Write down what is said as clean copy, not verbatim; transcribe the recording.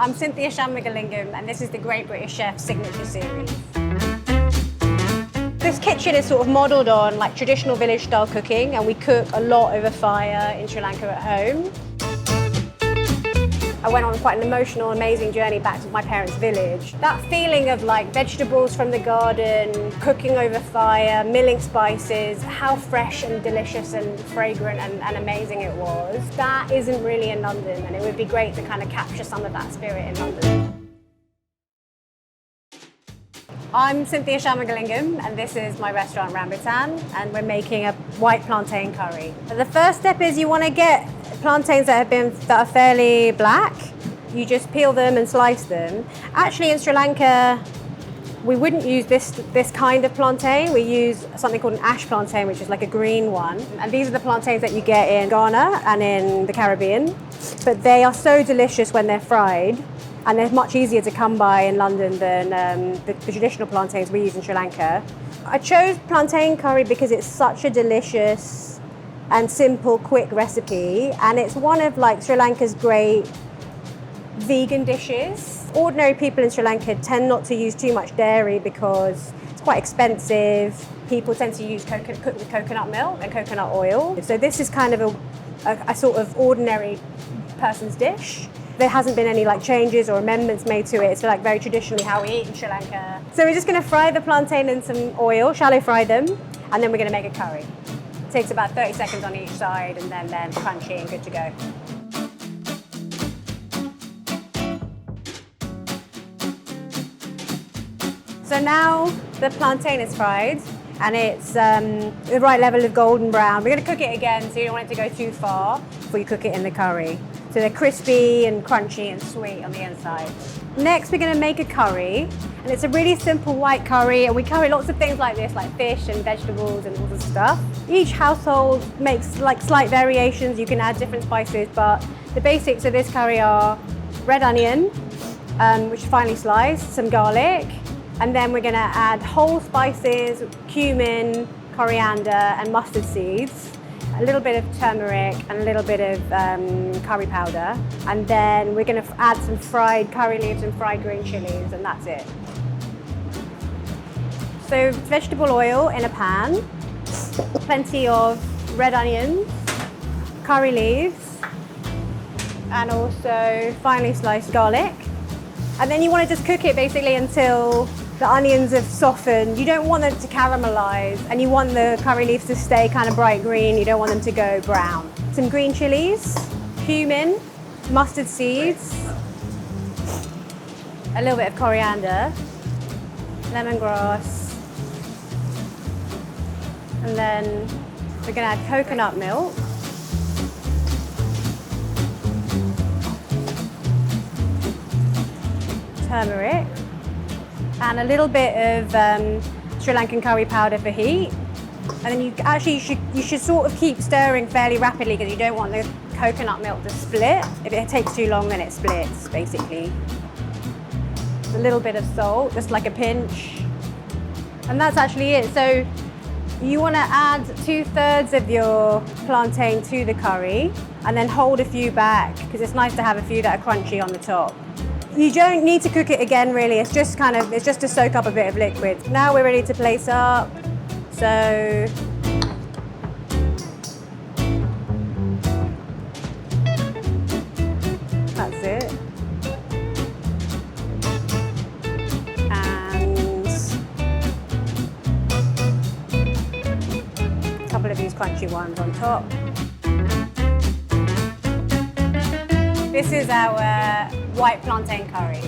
I'm Cynthia Shanmugalingam and this is the Great British Chef Signature Series. This kitchen is sort of modelled on like traditional village style cooking, and we cook a lot over fire in Sri Lanka at home. I went on quite an emotional, amazing journey back to my parents' village. That feeling of like vegetables from the garden, cooking over fire, milling spices, how fresh and delicious and fragrant and amazing it was, that isn't really in London, and it would be great to kind of capture some of that spirit in London. I'm Cynthia Shanmugalingam and this is my restaurant Rambutan, and we're making a white plantain curry. The first step is you want to get plantains that are fairly black. You just peel them and slice them. Actually in Sri Lanka we wouldn't use this kind of plantain. We use something called an ash plantain, which is like a green one. And these are the plantains that you get in Ghana and in the Caribbean. But they are so delicious when they're fried, and they're much easier to come by in London than the traditional plantains we use in Sri Lanka. I chose plantain curry because it's such a delicious and simple, quick recipe, and it's one of like Sri Lanka's great vegan dishes. Ordinary people in Sri Lanka tend not to use too much dairy because it's quite expensive. People tend to use cook with coconut milk and coconut oil. So this is kind of a sort of ordinary person's dish. There hasn't been any like changes or amendments made to it. It's like very traditionally how we eat in Sri Lanka. So we're just going to fry the plantain in some oil, shallow fry them, and then we're going to make a curry. It takes about 30 seconds on each side, and then crunchy and good to go. So now the plantain is fried and it's the right level of golden brown. We're going to cook it again, so you don't want it to go too far before you cook it in the curry. So they're crispy and crunchy and sweet on the inside. Next, we're going to make a curry, and it's a really simple white curry, and we curry lots of things like this, like fish and vegetables and all this stuff. Each household makes like slight variations. You can add different spices, but the basics of this curry are red onion, which is finely sliced, some garlic, and then we're going to add whole spices, cumin, coriander, and mustard seeds. A little bit of turmeric and a little bit of curry powder, and then we're going to add some fried curry leaves and fried green chillies, and that's it. So vegetable oil in a pan, plenty of red onions, curry leaves, and also finely sliced garlic. And then you want to just cook it basically until the onions have softened. You don't want them to caramelize, and you want the curry leaves to stay kind of bright green. You don't want them to go brown. Some green chilies, cumin, mustard seeds, a little bit of coriander, lemongrass, and then we're going to add coconut milk, turmeric, and a little bit of Sri Lankan curry powder for heat. And then you should sort of keep stirring fairly rapidly because you don't want the coconut milk to split. If it takes too long, then it splits, basically. A little bit of salt, just like a pinch. And that's actually it. So you want to add 2/3 of your plantain to the curry and then hold a few back because it's nice to have a few that are crunchy on the top. You don't need to cook it again, really. It's just to soak up a bit of liquid. Now we're ready to place up. So that's it. And a couple of these crunchy ones on top. This is our white plantain curry.